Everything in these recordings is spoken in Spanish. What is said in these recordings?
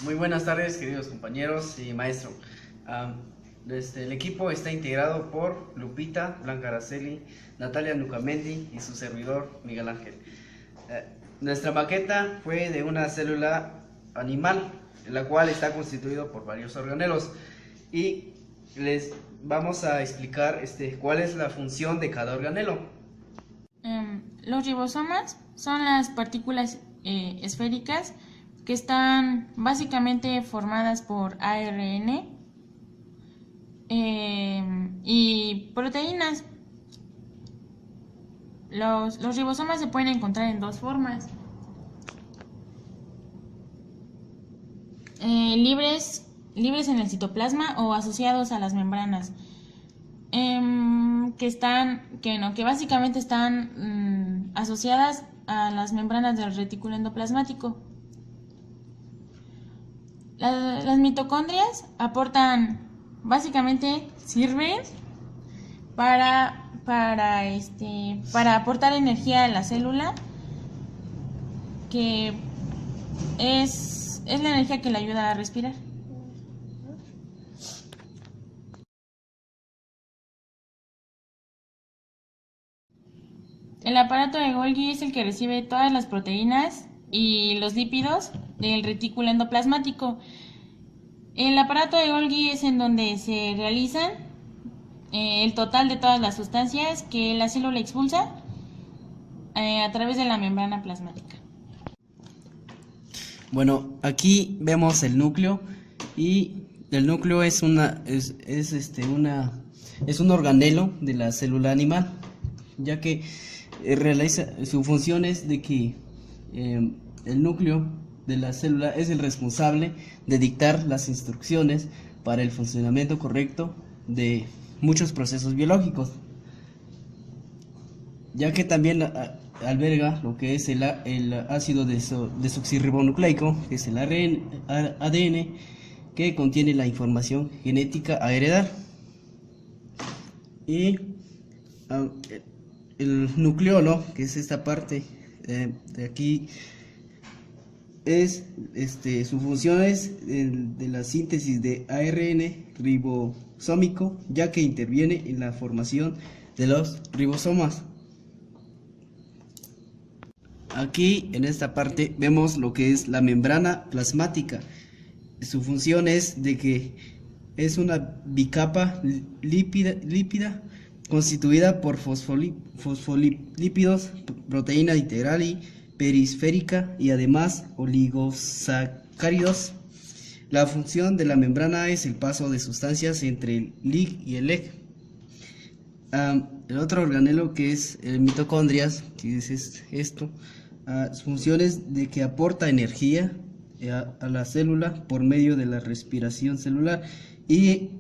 Muy buenas tardes, queridos compañeros y maestro. El equipo está integrado por Lupita Blanca Araceli, Natalia Nucamendi y su servidor Miguel Ángel. Eh, Nuestra maqueta fue de una célula animal, en la cual está constituido por varios organelos, y les vamos a explicar cuál es la función de cada organelo. Los ribosomas son las partículas esféricas que están básicamente formadas por ARN y proteínas. Los ribosomas se pueden encontrar en dos formas: libres en el citoplasma o asociados a las membranas, que básicamente están asociadas a las membranas del retículo endoplasmático. Las mitocondrias sirven para aportar energía a la célula, que es la energía que le ayuda a respirar. El aparato de Golgi es el que recibe todas las proteínas y los lípidos del retículo endoplasmático. El aparato de Golgi es en donde se realizan el total de todas las sustancias que la célula expulsa a través de la membrana plasmática. Bueno, aquí vemos el núcleo, y el núcleo es un organelo de la célula animal, ya que realiza su función es de que el núcleo de la célula es el responsable de dictar las instrucciones para el funcionamiento correcto de muchos procesos biológicos, ya que también alberga lo que es el ácido desoxirribonucleico, que es el ADN, que contiene la información genética a heredar. Y el nucleolo, que es esta parte de aquí, su función es de la síntesis de ARN ribosómico, ya que interviene en la formación de los ribosomas. Aquí en esta parte vemos lo que es la membrana plasmática. Su función es de que es una bicapa lípida constituida por fosfolípidos, proteína integral y perisférica, y además oligosacáridos. La función de la membrana es el paso de sustancias entre el LIG y el EG. El otro organelo, que es el mitocondrias, que es esto, su función es de que aporta energía a la célula por medio de la respiración celular, y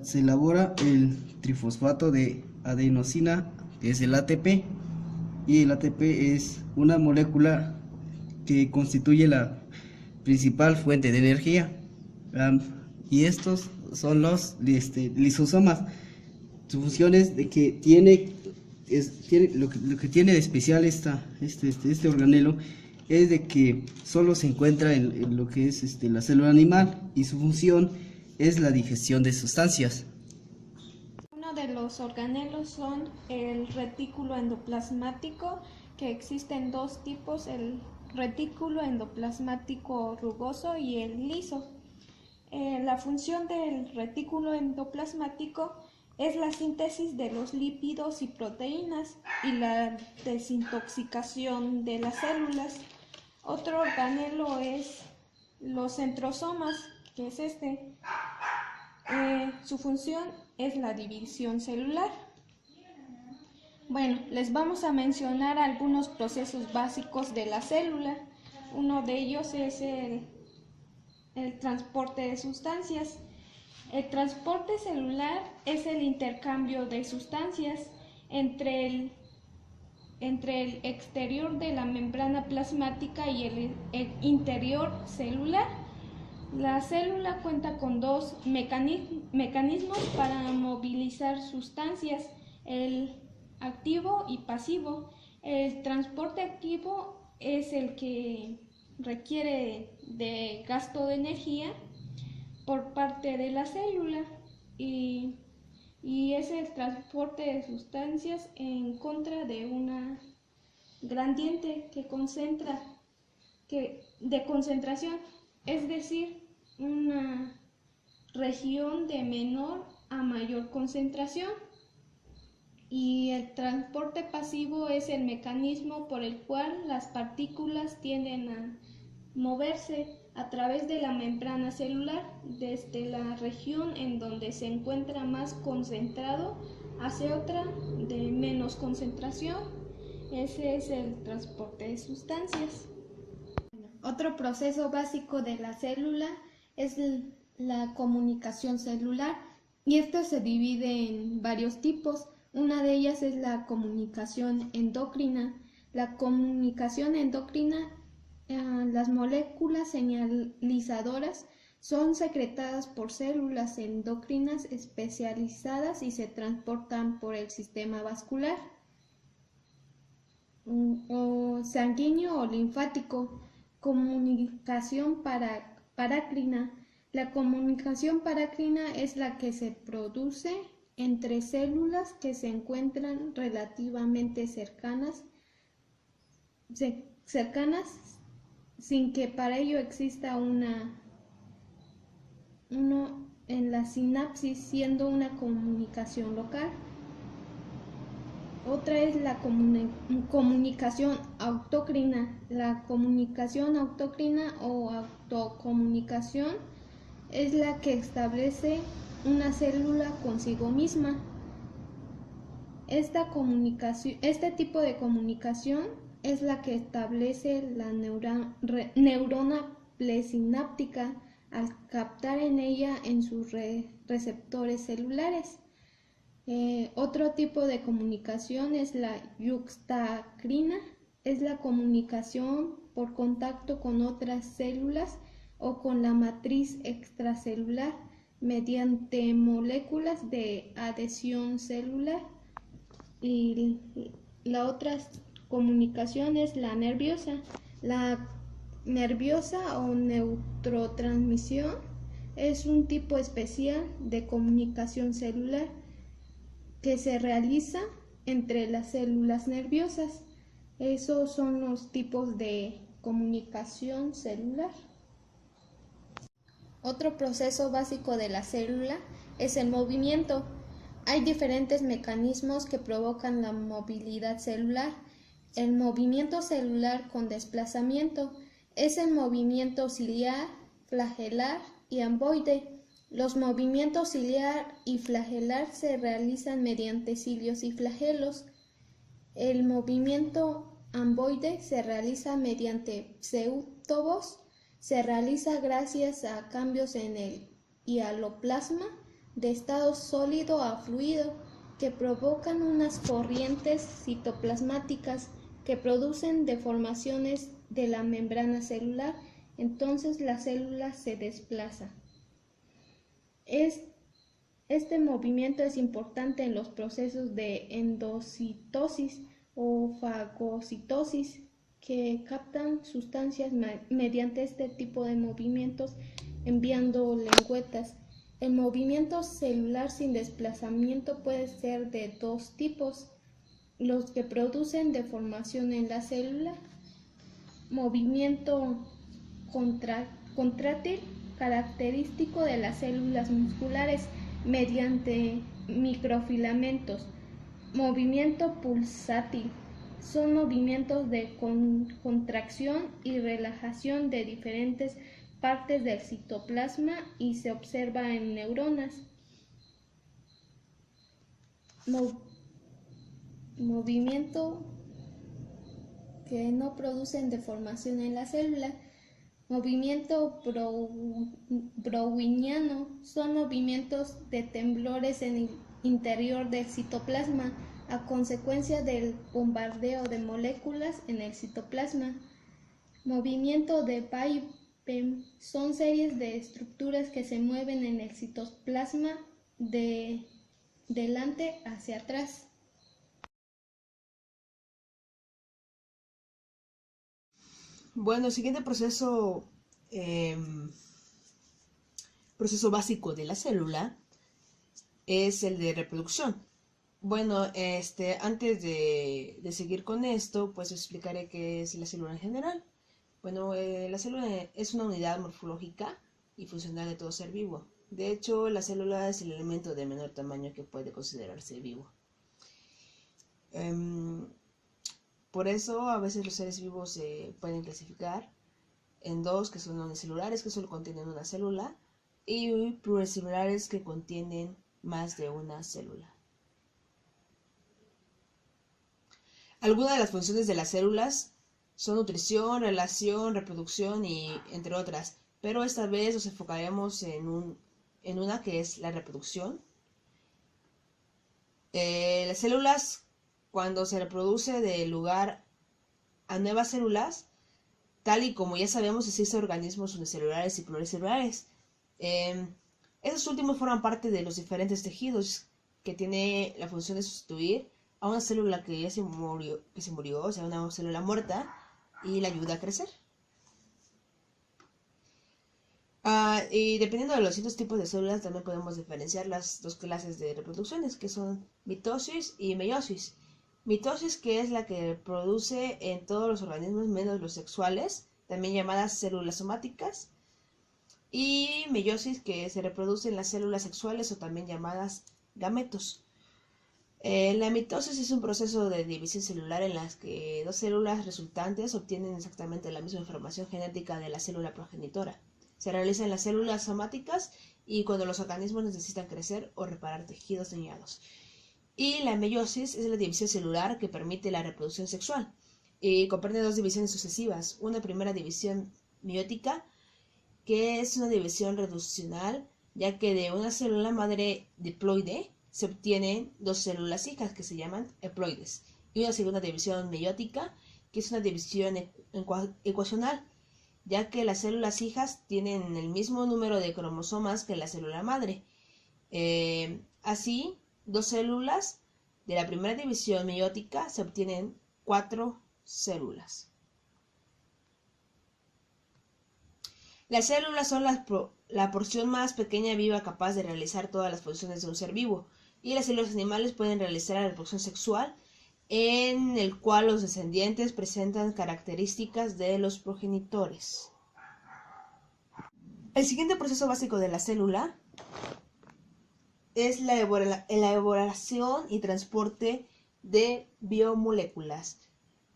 se elabora el trifosfato de adenosina, que es el ATP, y el ATP es una molécula que constituye la principal fuente de energía. Y estos son los lisosomas. Su función es de que lo que tiene de especial este organelo es de que solo se encuentra en lo que es la célula animal, y su función es la digestión de sustancias. Uno de los organelos son el retículo endoplasmático, que existen dos tipos: el retículo endoplasmático rugoso y el liso. La función del retículo endoplasmático es la síntesis de los lípidos y proteínas y la desintoxicación de las células. Otro organelo es los centrosomas, que es su función es la división celular. Bueno, les vamos a mencionar algunos procesos básicos de la célula. Uno de ellos es el transporte de sustancias. El transporte celular es el intercambio de sustancias entre el exterior de la membrana plasmática y el interior celular. La célula cuenta con dos mecanismos para movilizar sustancias: el activo y pasivo. El transporte activo es el que requiere de gasto de energía por parte de la célula y, y es el transporte de sustancias en contra de una gradiente de concentración, es decir, una región de menor a mayor concentración. Y el transporte pasivo es el mecanismo por el cual las partículas tienden a moverse a través de la membrana celular desde la región en donde se encuentra más concentrado hacia otra de menos concentración. Ese es el transporte de sustancias. Otro proceso básico de la célula es la comunicación celular y esto se divide en varios tipos. Una de ellas es la comunicación endocrina. La comunicación endocrina, las moléculas señalizadoras son secretadas por células endocrinas especializadas y se transportan por el sistema vascular o sanguíneo o linfático. Comunicación parácrina. La comunicación parácrina es la que se produce entre células que se encuentran relativamente cercanas sin que para ello exista uno en la sinapsis, siendo una comunicación local. Otra es la comunicación autócrina. La comunicación autócrina o autocomunicación es la que establece una célula consigo misma. Este tipo de comunicación es la que establece la neurona presináptica al captar en ella en sus receptores celulares. Otro tipo de comunicación es la yuxtacrina, es la comunicación por contacto con otras células o con la matriz extracelular mediante moléculas de adhesión celular. Y la otra comunicación es la nerviosa. La nerviosa o neurotransmisión es un tipo especial de comunicación celular que se realiza entre las células nerviosas. Esos son los tipos de comunicación celular. Otro proceso básico de la célula es el movimiento. Hay diferentes mecanismos que provocan la movilidad celular. El movimiento celular con desplazamiento es el movimiento ciliar, flagelar y amboide. Los movimientos ciliar y flagelar se realizan mediante cilios y flagelos. El movimiento amboide se realiza mediante pseudobos. Se realiza gracias a cambios en el hialoplasma de estado sólido a fluido que provocan unas corrientes citoplasmáticas que producen deformaciones de la membrana celular. Entonces la célula se desplaza. Este movimiento es importante en los procesos de endocitosis o fagocitosis que captan sustancias mediante este tipo de movimientos enviando lengüetas. El movimiento celular sin desplazamiento puede ser de dos tipos: los que producen deformación en la célula, movimiento contrátil característico de las células musculares mediante microfilamentos. Movimiento pulsátil son movimientos de contracción y relajación de diferentes partes del citoplasma y se observa en neuronas. Movimiento que no producen deformación en la célula. Movimiento browniano son movimientos de temblores en el interior del citoplasma a consecuencia del bombardeo de moléculas en el citoplasma. Movimiento de Weber son series de estructuras que se mueven en el citoplasma de delante hacia atrás. Bueno, el siguiente proceso proceso básico de la célula es el de reproducción. Bueno, antes de seguir con esto, pues explicaré qué es la célula en general. Bueno, la célula es una unidad morfológica y funcional de todo ser vivo. De hecho, la célula es el elemento de menor tamaño que puede considerarse vivo. Por eso, a veces los seres vivos se pueden clasificar en dos, que son unicelulares, que solo contienen una célula, y pluricelulares, que contienen más de una célula. Algunas de las funciones de las células son nutrición, relación, reproducción y entre otras, pero esta vez nos enfocaremos en una que es la reproducción. Las células, cuando se reproduce de lugar a nuevas células, tal y como ya sabemos, existen organismos unicelulares y pluricelulares. Esos últimos forman parte de los diferentes tejidos que tiene la función de sustituir a una célula que ya se murió, o sea, una célula muerta, y la ayuda a crecer. Y dependiendo de los distintos tipos de células, también podemos diferenciar las dos clases de reproducciones, que son mitosis y meiosis. Mitosis, que es la que produce en todos los organismos menos los sexuales, también llamadas células somáticas, y meiosis, que se reproduce en las células sexuales o también llamadas gametos. La mitosis es un proceso de división celular en las que dos células resultantes obtienen exactamente la misma información genética de la célula progenitora. Se realiza en las células somáticas y cuando los organismos necesitan crecer o reparar tejidos dañados. Y la meiosis es la división celular que permite la reproducción sexual y comprende dos divisiones sucesivas. Una primera división meiótica, que es una división reduccional, ya que de una célula madre diploide se obtienen dos células hijas que se llaman haploides, y una segunda división meiótica, que es una división ecuacional, ya que las células hijas tienen el mismo número de cromosomas que la célula madre. Así, dos células de la primera división meiótica se obtienen 4 células. Las células son la porción más pequeña viva capaz de realizar todas las funciones de un ser vivo, y las células animales pueden realizar la reproducción sexual, en el cual los descendientes presentan características de los progenitores. El siguiente proceso básico de la célula es la elaboración y transporte de biomoléculas.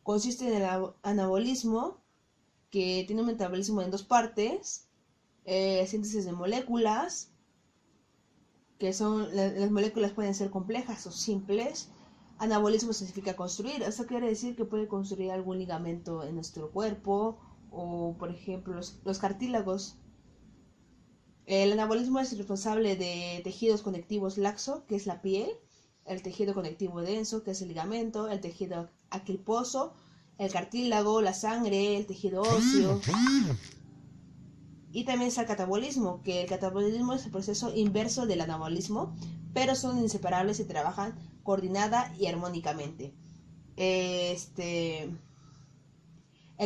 Consiste en el anabolismo, que tiene un metabolismo en dos partes, síntesis de moléculas, que son, las moléculas pueden ser complejas o simples. Anabolismo significa construir, esto quiere decir que puede construir algún ligamento en nuestro cuerpo, o por ejemplo los cartílagos. El anabolismo es responsable de tejidos conectivos laxo, que es la piel, el tejido conectivo denso, que es el ligamento, el tejido adiposo, el cartílago, la sangre, el tejido óseo. Y también está el catabolismo, que el catabolismo es el proceso inverso del anabolismo, pero son inseparables y trabajan coordinada y armónicamente. El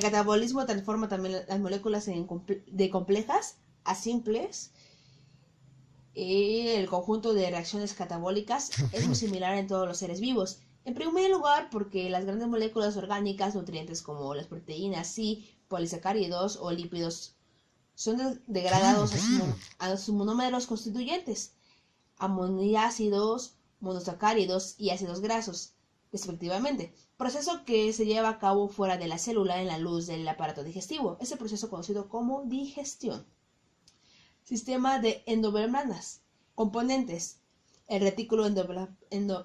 catabolismo transforma también las moléculas de complejas a simples, y el conjunto de reacciones catabólicas es muy similar en todos los seres vivos. En primer lugar, porque las grandes moléculas orgánicas, nutrientes como las proteínas y polisacáridos o lípidos, son degradados a sus monómeros constituyentes, aminoácidos, monosacáridos y ácidos grasos, respectivamente, proceso que se lleva a cabo fuera de la célula en la luz del aparato digestivo. Este proceso conocido como digestión. Sistema de endomembranas. Componentes: el retículo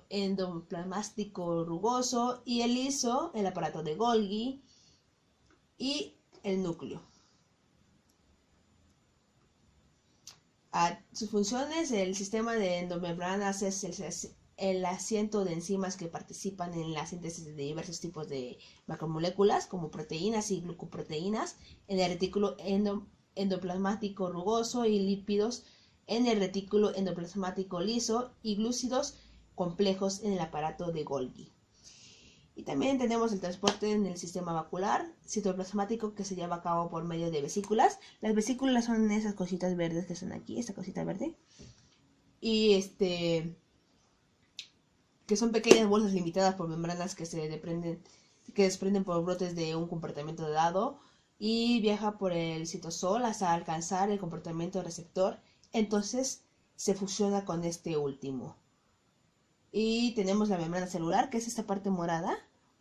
endoplasmático rugoso y el liso, el aparato de Golgi y el núcleo. Sus funciones: el sistema de endomembranas es el asiento de enzimas que participan en la síntesis de diversos tipos de macromoléculas como proteínas y glucoproteínas en el retículo endoplasmático rugoso y lípidos en el retículo endoplasmático liso y glúcidos complejos en el aparato de Golgi. Y también tenemos el transporte en el sistema vascular citoplasmático que se lleva a cabo por medio de vesículas. Las vesículas son esas cositas verdes que están aquí, esta cosita verde. Y que son pequeñas bolsas limitadas por membranas que desprenden por brotes de un comportamiento dado y viaja por el citosol hasta alcanzar el comportamiento receptor. Entonces se fusiona con este último. Y tenemos la membrana celular, que es esta parte morada,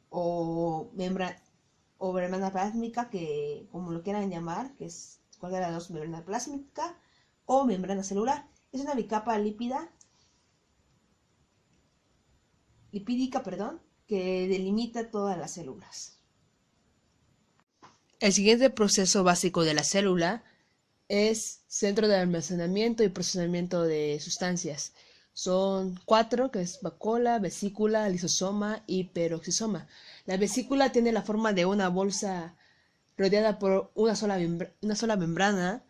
o membrana plásmica, que como lo quieran llamar, que es cualquiera de las dos, membrana plásmica o membrana celular. Es una bicapa lipídica, que delimita todas las células. El siguiente proceso básico de la célula es centro de almacenamiento y procesamiento de sustancias. Son 4, que es vacuola, vesícula, lisosoma y peroxisoma. La vesícula tiene la forma de una bolsa rodeada por una sola membrana.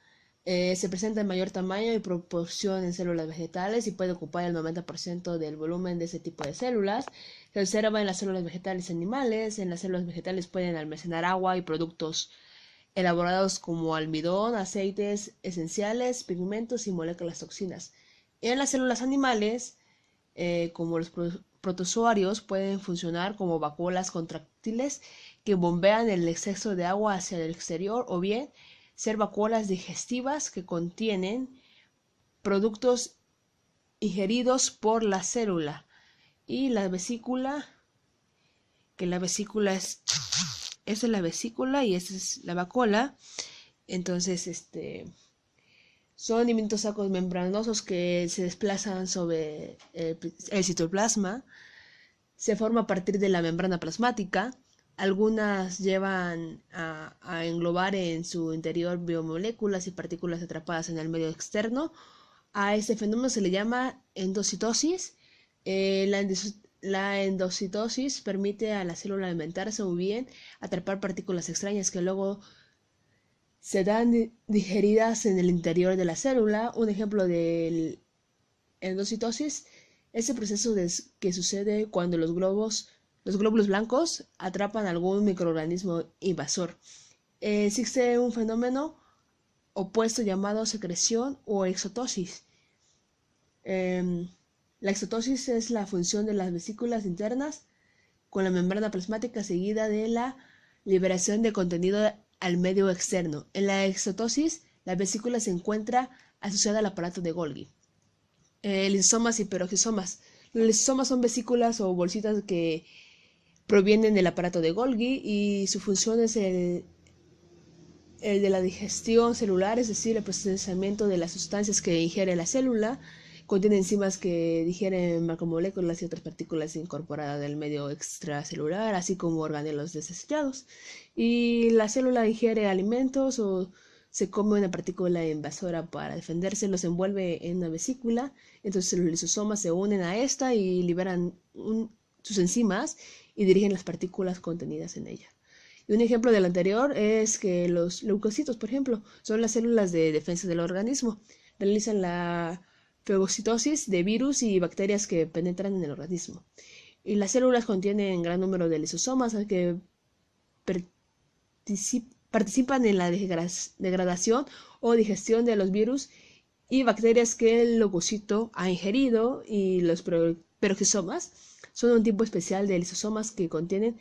Se presenta en mayor tamaño y proporción en células vegetales y puede ocupar el 90% del volumen de ese tipo de células. Se observa en las células vegetales y animales. En las células vegetales pueden almacenar agua y productos elaborados como almidón, aceites esenciales, pigmentos y moléculas toxinas. En las células animales, como los protozoarios, pueden funcionar como vacuolas contráctiles que bombean el exceso de agua hacia el exterior, o bien ser vacuolas digestivas que contienen productos ingeridos por la célula. Y la vesícula, que la vesícula esta es la vesícula y esta es la vacuola. Entonces, son diminutos sacos membranosos que se desplazan sobre el citoplasma. Se forma a partir de la membrana plasmática. Algunas llevan a englobar en su interior biomoléculas y partículas atrapadas en el medio externo. A este fenómeno se le llama endocitosis. La endocitosis permite a la célula alimentarse o bien atrapar partículas extrañas que luego se dan digeridas en el interior de la célula. Un ejemplo de endocitosis es el proceso que sucede cuando los glóbulos blancos atrapan algún microorganismo invasor. Existe un fenómeno opuesto llamado secreción o exotosis. La exotosis es la función de las vesículas internas con la membrana plasmática seguida de la liberación de contenido al medio externo. En la exotosis, la vesícula se encuentra asociada al aparato de Golgi. Lisosomas y peroxisomas. Los lisosomas son vesículas o bolsitas que provienen del aparato de Golgi y su función es el de la digestión celular, es decir, el procesamiento de las sustancias que ingiere la célula. Contiene enzimas que digieren macromoléculas y otras partículas incorporadas del medio extracelular, así como organelos desechados. Y la célula ingiere alimentos o se come una partícula invasora para defenderse, los envuelve en una vesícula. Entonces los lisosomas se unen a esta y liberan sus enzimas y dirigen las partículas contenidas en ella. Y un ejemplo del anterior es que los leucocitos, por ejemplo, son las células de defensa del organismo. Realizan la fagocitosis de virus y bacterias que penetran en el organismo. Y las células contienen gran número de lisosomas que participan en la degradación o digestión de los virus y bacterias que el leucocito ha ingerido. Y los peroxisomas son un tipo especial de lisosomas que contienen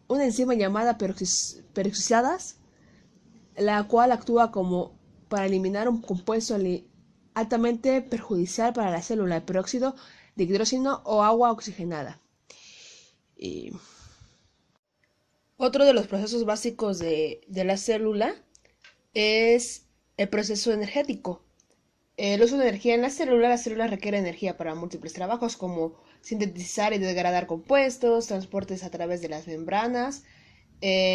una enzima llamada peroxidadas, la cual actúa como para eliminar un compuesto altamente perjudicial para la célula, el peróxido de hidrógeno o agua oxigenada. Y otro de los procesos básicos de la célula es el proceso energético. El uso de energía en la célula requiere energía para múltiples trabajos como sintetizar y degradar compuestos, transportes a través de las membranas,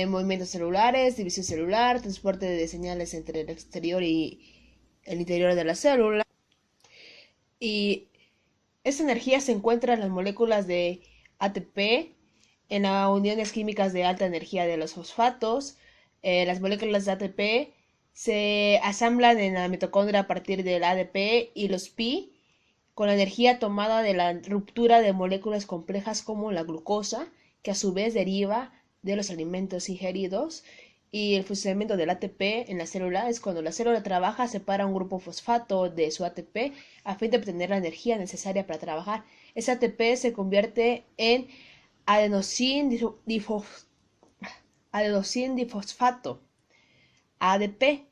movimientos celulares, división celular, transporte de señales entre el exterior y el interior de la célula. Y esta energía se encuentra en las moléculas de ATP, en las uniones químicas de alta energía de los fosfatos. Las moléculas de ATP se asamblan en la mitocondria a partir del ADP y los pi con la energía tomada de la ruptura de moléculas complejas como la glucosa, que a su vez deriva de los alimentos ingeridos, y el funcionamiento del ATP en la célula es cuando la célula trabaja, separa un grupo fosfato de su ATP a fin de obtener la energía necesaria para trabajar. Ese ATP se convierte en adenosín difosfato, ADP.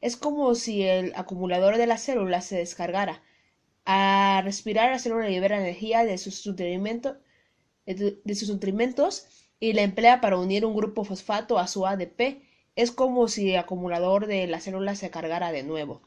Es como si el acumulador de la célula se descargara. Al respirar, la célula libera energía de sus nutrimentos y la emplea para unir un grupo fosfato a su ADP. Es como si el acumulador de la célula se cargara de nuevo.